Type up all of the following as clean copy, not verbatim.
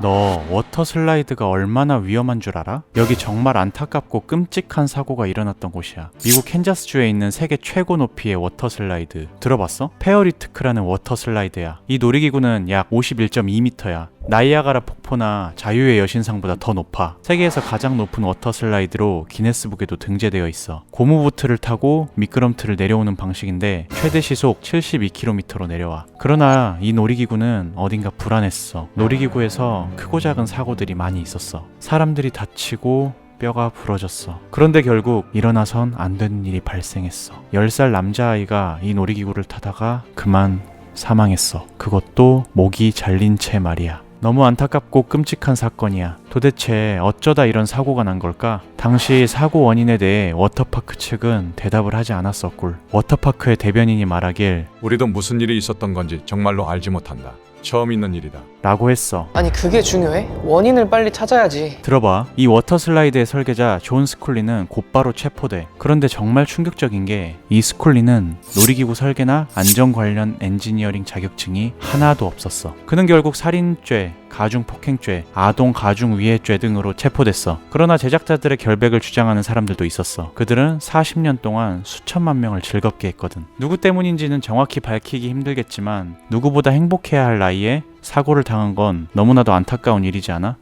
너 워터 슬라이드가 얼마나 위험한 줄 알아? 여기 정말 안타깝고 끔찍한 사고가 일어났던 곳이야. 미국 캔자스주에 있는 세계 최고 높이의 워터 슬라이드 들어봤어? 페어리트크라는 워터 슬라이드야. 이 놀이기구는 약 51.2m야. 나이아가라 폭포나 자유의 여신상보다 더 높아. 세계에서 가장 높은 워터 슬라이드로 기네스북에도 등재되어 있어. 고무보트를 타고 미끄럼틀을 내려오는 방식인데 최대 시속 72km로 내려와. 그러나 이 놀이기구는 어딘가 불안했어. 놀이기구에서 크고 작은 사고들이 많이 있었어. 사람들이 다치고 뼈가 부러졌어. 그런데 결국 일어나선 안 되는 일이 발생했어. 10살 남자아이가 이 놀이기구를 타다가 그만 사망했어. 그것도 목이 잘린 채 말이야. 너무 안타깝고 끔찍한 사건이야. 도대체 어쩌다 이런 사고가 난 걸까? 당시 사고 원인에 대해 워터파크 측은 대답을 하지 않았었꿀. 워터파크의 대변인이 말하길 우리도 무슨 일이 있었던 건지 정말로 알지 못한다. 처음 있는 일이다. 라고 했어. 아니 그게 중요해? 원인을 빨리 찾아야지. 들어봐. 이 워터슬라이드의 설계자 존 스쿨리는 곧바로 체포돼. 그런데 정말 충격적인 게 이 스쿨리는 놀이기구 설계나 안전 관련 엔지니어링 자격증이 하나도 없었어. 그는 결국 살인죄, 가중폭행죄, 아동 가중위해죄 등으로 체포됐어. 그러나 제작자들의 결백을 주장하는 사람들도 있었어. 그들은 40년 동안 수천만 명을 즐겁게 했거든. 누구 때문인지는 정확히 밝히기 힘들겠지만 누구보다 행복해야 할 나이에 사고를 당한 건 너무나도 안타까운 일이지 않아?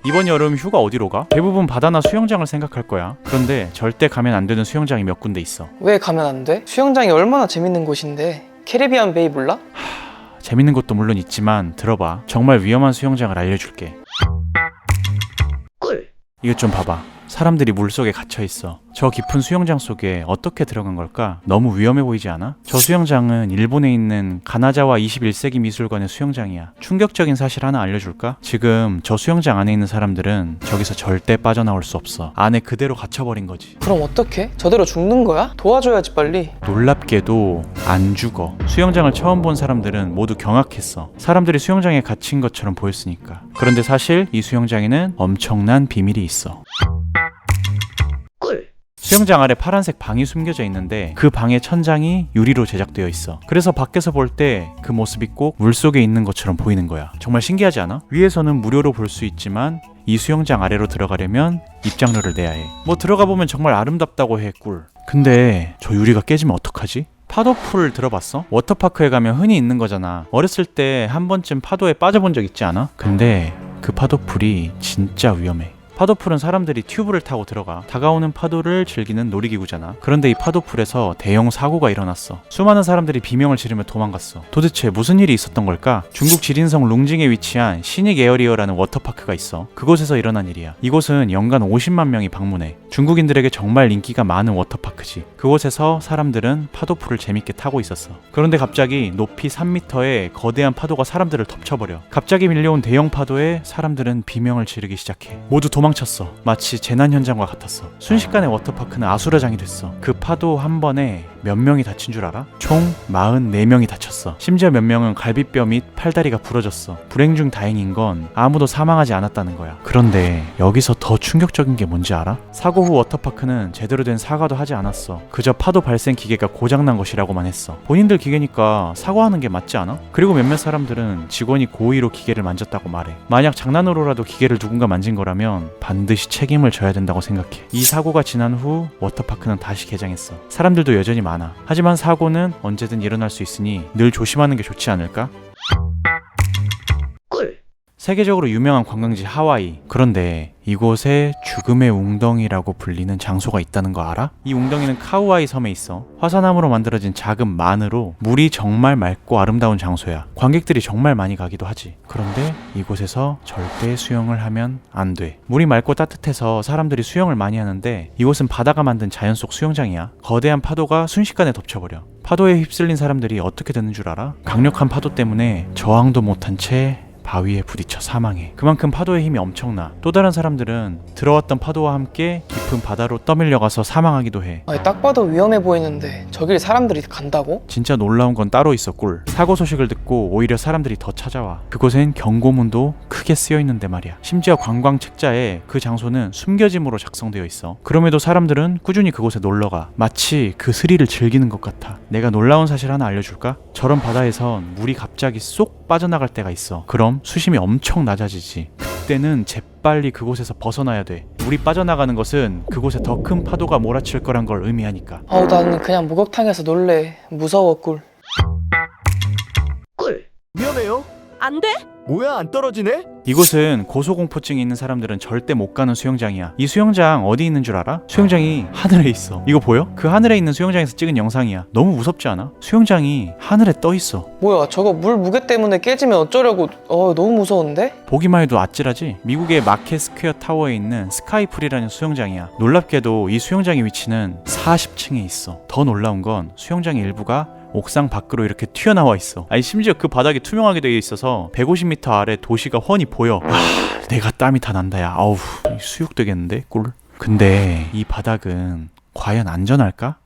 이번 여름 휴가 어디로 가? 대부분 바다나 수영장을 생각할 거야. 그런데 절대 가면 안 되는 수영장이 몇 군데 있어. 왜 가면 안 돼? 수영장이 얼마나 재밌는 곳인데. 캐리비안 베이 몰라? 재밌는 것도 물론 있지만 들어봐. 정말 위험한 수영장을 알려줄게. 이것 좀 봐봐. 사람들이 물속에 갇혀있어. 저 깊은 수영장 속에 어떻게 들어간 걸까? 너무 위험해 보이지 않아? 저 수영장은 일본에 있는 가나자와 21세기 미술관의 수영장이야. 충격적인 사실 하나 알려줄까? 지금 저 수영장 안에 있는 사람들은 저기서 절대 빠져나올 수 없어. 안에 그대로 갇혀버린 거지. 그럼 어떡해? 저대로 죽는 거야? 도와줘야지 빨리. 놀랍게도 안 죽어. 수영장을 처음 본 사람들은 모두 경악했어. 사람들이 수영장에 갇힌 것처럼 보였으니까. 그런데 사실 이 수영장에는 엄청난 비밀이 있어. 수영장 아래 파란색 방이 숨겨져 있는데 그 방의 천장이 유리로 제작되어 있어. 그래서 밖에서 볼 때 그 모습이 꼭 물속에 있는 것처럼 보이는 거야. 정말 신기하지 않아? 위에서는 무료로 볼 수 있지만 이 수영장 아래로 들어가려면 입장료를 내야 해. 뭐 들어가 보면 정말 아름답다고 해 꿀. 근데 저 유리가 깨지면 어떡하지? 파도풀 들어봤어? 워터파크에 가면 흔히 있는 거잖아. 어렸을 때 한 번쯤 파도에 빠져본 적 있지 않아? 근데 그 파도풀이 진짜 위험해. 파도풀은 사람들이 튜브를 타고 들어가. 다가오는 파도를 즐기는 놀이기구잖아. 그런데 이 파도풀에서 대형 사고가 일어났어. 수많은 사람들이 비명을 지르며 도망갔어. 도대체 무슨 일이 있었던 걸까? 중국 지린성 룽징에 위치한 시닉 에어리어라는 워터파크가 있어. 그곳에서 일어난 일이야. 이곳은 연간 50만 명이 방문해. 중국인들에게 정말 인기가 많은 워터파크지. 그곳에서 사람들은 파도풀을 재밌게 타고 있었어. 그런데 갑자기 높이 3m의 거대한 파도가 사람들을 덮쳐버려. 갑자기 밀려온 대형 파도에 사람들은 비명을 지르기 시작해. 모두 도망쳤어. 마치 재난 현장과 같았어. 순식간에 워터파크는 아수라장이 됐어. 그 파도 한 번에 몇 명이 다친 줄 알아? 총 44명이 다쳤어. 심지어 몇 명은 갈비뼈 및 팔다리가 부러졌어. 불행 중 다행인 건 아무도 사망하지 않았다는 거야. 그런데 여기서 더 충격적인 게 뭔지 알아? 사고 후 워터파크는 제대로 된 사과도 하지 않았어. 그저 파도 발생 기계가 고장난 것이라고만 했어. 본인들 기계니까 사과하는 게 맞지 않아? 그리고 몇몇 사람들은 직원이 고의로 기계를 만졌다고 말해. 만약 장난으로라도 기계를 누군가 만진 거라면 반드시 책임을 져야 된다고 생각해. 이 사고가 지난 후 워터파크는 다시 개장했어. 사람들도 여전히 많아. 하지만 사고는 언제든 일어날 수 있으니 늘 조심하는 게 좋지 않을까? 세계적으로 유명한 관광지 하와이. 그런데 이곳에 죽음의 웅덩이라고 불리는 장소가 있다는 거 알아? 이 웅덩이는 카우아이 섬에 있어. 화산암으로 만들어진 작은 만으로 물이 정말 맑고 아름다운 장소야. 관객들이 정말 많이 가기도 하지. 그런데 이곳에서 절대 수영을 하면 안 돼. 물이 맑고 따뜻해서 사람들이 수영을 많이 하는데 이곳은 바다가 만든 자연 속 수영장이야. 거대한 파도가 순식간에 덮쳐버려. 파도에 휩쓸린 사람들이 어떻게 되는 줄 알아? 강력한 파도 때문에 저항도 못한 채 바위에 부딪혀 사망해. 그만큼 파도의 힘이 엄청나. 또 다른 사람들은 들어왔던 파도와 함께 깊은 깊은 바다로 떠밀려가서 사망하기도 해. 아니, 딱 봐도 위험해 보이는데 저길 사람들이 간다고? 진짜 놀라운 건 따로 있어. 꿀. 사고 소식을 듣고 오히려 사람들이 더 찾아와. 그곳엔 경고문도 크게 쓰여 있는데 말이야. 심지어 관광 책자에 그 장소는 숨겨짐으로 작성되어 있어. 그럼에도 사람들은 꾸준히 그곳에 놀러가. 마치 그 스릴을 즐기는 것 같아. 내가 놀라운 사실 하나 알려줄까? 저런 바다에선 물이 갑자기 쏙 빠져나갈 때가 있어. 그럼 수심이 엄청 낮아지지. 그때는 재빨리 그곳에서 벗어나야 돼. 물이 빠져나가는 것은 그곳에 더 큰 파도가 몰아칠 거란 걸 의미하니까. 아우, 난 그냥 목욕탕에서 놀래. 무서워, 꿀. 위험해요? 안 돼? 뭐야, 안 떨어지네? 이곳은 고소공포증이 있는 사람들은 절대 못 가는 수영장이야. 이 수영장 어디 있는 줄 알아? 수영장이 하늘에 있어. 이거 보여? 그 하늘에 있는 수영장에서 찍은 영상이야. 너무 무섭지 않아? 수영장이 하늘에 떠 있어. 뭐야, 저거 물 무게 때문에 깨지면 어쩌려고. 너무 무서운데? 보기만 해도 아찔하지? 미국의 마켓 스퀘어 타워에 있는 스카이풀이라는 수영장이야. 놀랍게도 이 수영장의 위치는 40층에 있어. 더 놀라운 건 수영장의 일부가 옥상 밖으로 이렇게 튀어나와 있어. 아니, 심지어 그 바닥이 투명하게 되어 있어서 150m 아래 도시가 훤히 보여. 내가 땀이 다 난다. 야, 아우, 수육되겠는데? 꿀. 근데 이 바닥은 과연 안전할까?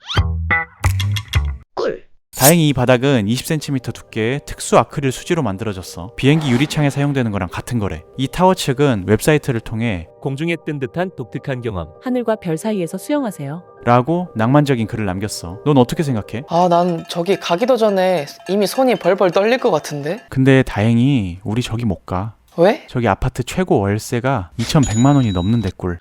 다행히 이 바닥은 20cm 두께의 특수 아크릴 수지로 만들어졌어. 비행기 유리창에 사용되는 거랑 같은 거래. 이 타워 측은 웹사이트를 통해 공중에 뜬 듯한 독특한 경험. 하늘과 별 사이에서 수영하세요. 라고 낭만적인 글을 남겼어. 넌 어떻게 생각해? 난 저기 가기도 전에 이미 손이 벌벌 떨릴 것 같은데? 근데 다행히 우리 저기 못 가. 왜? 저기 아파트 최고 월세가 2,100만 원이 넘는데 꿀.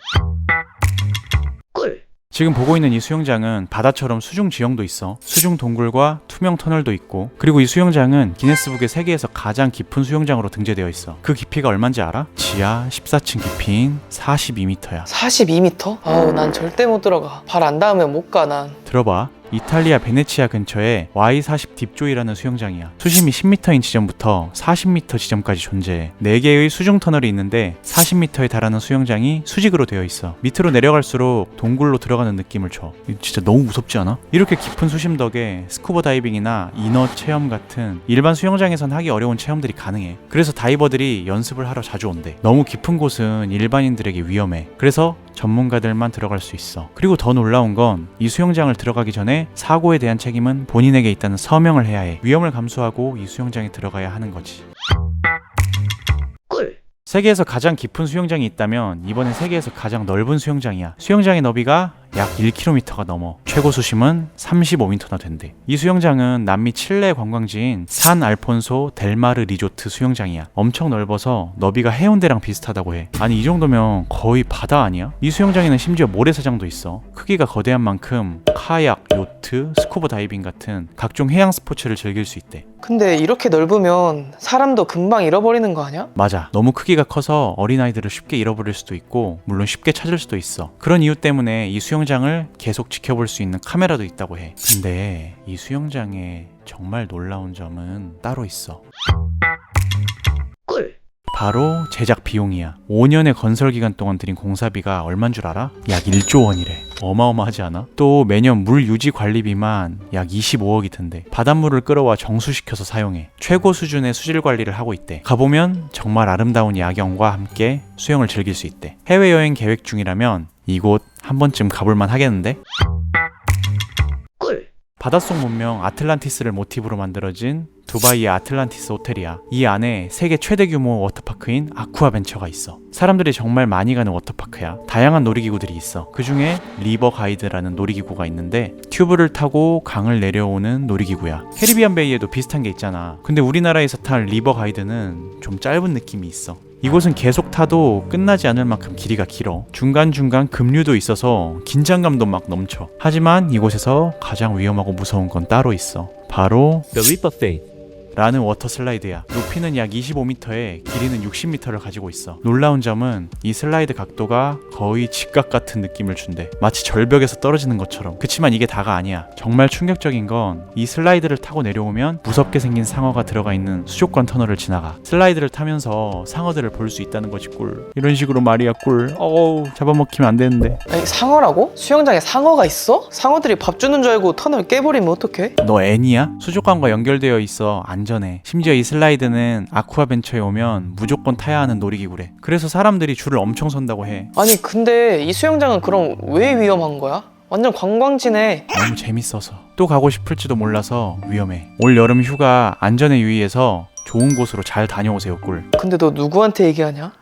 지금 보고 있는 이 수영장은 바다처럼 수중 지형도 있어. 수중 동굴과 투명 터널도 있고, 그리고 이 수영장은 기네스북에 세계에서 가장 깊은 수영장으로 등재되어 있어. 그 깊이가 얼마인지 알아? 지하 14층 깊이인 42m야. 42m? 아우, 난 절대 못 들어가. 발 안 닿으면 못 가, 난. 들어봐. 이탈리아 베네치아 근처에 Y40 딥조이라는 수영장이야. 수심이 10m인 지점부터 40m 지점까지 존재해. 4개의 수중 터널이 있는데 40m에 달하는 수영장이 수직으로 되어 있어. 밑으로 내려갈수록 동굴로 들어가는 느낌을 줘. 진짜 너무 무섭지 않아? 이렇게 깊은 수심 덕에 스쿠버 다이빙이나 이너 체험 같은 일반 수영장에선 하기 어려운 체험들이 가능해. 그래서 다이버들이 연습을 하러 자주 온대. 너무 깊은 곳은 일반인들에게 위험해. 그래서 전문가들만 들어갈 수 있어. 그리고 더 놀라운 건 이 수영장을 들어가기 전에 사고에 대한 책임은 본인에게 있다는 서명을 해야 해. 위험을 감수하고 이 수영장에 들어가야 하는 거지. 세계에서 가장 깊은 수영장이 있다면 이번엔 세계에서 가장 넓은 수영장이야. 수영장의 너비가 약 1km가 넘어. 최고 수심은 35m나 된대. 이 수영장은 남미 칠레 관광지인 산 알폰소 델마르 리조트 수영장이야. 엄청 넓어서 너비가 해운대랑 비슷하다고 해. 아니, 이 정도면 거의 바다 아니야? 이 수영장에는 심지어 모래사장도 있어. 크기가 거대한 만큼 카약, 요트, 스쿠버 다이빙 같은 각종 해양 스포츠를 즐길 수 있대. 근데 이렇게 넓으면 사람도 금방 잃어버리는 거 아니야? 맞아. 너무 크기가 커서 어린아이들을 쉽게 잃어버릴 수도 있고, 물론 쉽게 찾을 수도 있어. 그런 이유 때문에 이 수영장을 계속 지켜볼 수 있는 카메라도 있다고 해. 근데 이 수영장에 정말 놀라운 점은 따로 있어. 바로 제작 비용이야. 5년의 건설 기간 동안 들인 공사비가 얼만 줄 알아? 약 1조 원이래. 어마어마하지 않아? 또 매년 물 유지 관리비만 약 25억이 든대. 바닷물을 끌어와 정수시켜서 사용해. 최고 수준의 수질 관리를 하고 있대. 가보면 정말 아름다운 야경과 함께 수영을 즐길 수 있대. 해외여행 계획 중이라면 이곳 한 번쯤 가볼만 하겠는데? 바닷속 문명 아틀란티스를 모티브로 만들어진 두바이의 아틀란티스 호텔이야. 이 안에 세계 최대 규모 워터파크인 아쿠아벤처가 있어. 사람들이 정말 많이 가는 워터파크야. 다양한 놀이기구들이 있어. 그 중에 리버 가이드라는 놀이기구가 있는데 튜브를 타고 강을 내려오는 놀이기구야. 캐리비안 베이에도 비슷한 게 있잖아. 근데 우리나라에서 탈 리버 가이드는 좀 짧은 느낌이 있어. 이곳은 계속 타도 끝나지 않을 만큼 길이가 길어. 중간중간 급류도 있어서 긴장감도 막 넘쳐. 하지만 이곳에서 가장 위험하고 무서운 건 따로 있어. 바로 The Leap of Faith. 라는 워터 슬라이드야. 높이는 약 25m에 길이는 60m를 가지고 있어. 놀라운 점은 이 슬라이드 각도가 거의 직각 같은 느낌을 준대. 마치 절벽에서 떨어지는 것처럼. 그치만 이게 다가 아니야. 정말 충격적인 건 이 슬라이드를 타고 내려오면 무섭게 생긴 상어가 들어가 있는 수족관 터널을 지나가. 슬라이드를 타면서 상어들을 볼 수 있다는 거지. 꿀. 이런 식으로 말이야. 꿀. 어우, 잡아먹히면 안 되는데. 아니, 상어라고? 수영장에 상어가 있어? 상어들이 밥 주는 줄 알고 터널 깨버리면 어떡해? 너 애니야? 수족관과 연결되어 있어. 안전해. 심지어 이 슬라이드는 아쿠아벤처에 오면 무조건 타야 하는 놀이기구래. 그래서 사람들이 줄을 엄청 선다고 해. 아니 근데 이 수영장은 그럼 왜 위험한 거야? 완전 관광지네. 너무 재밌어서 또 가고 싶을지도 몰라서 위험해. 올 여름 휴가 안전에 유의해서 좋은 곳으로 잘 다녀오세요 꿀. 근데 너 누구한테 얘기하냐?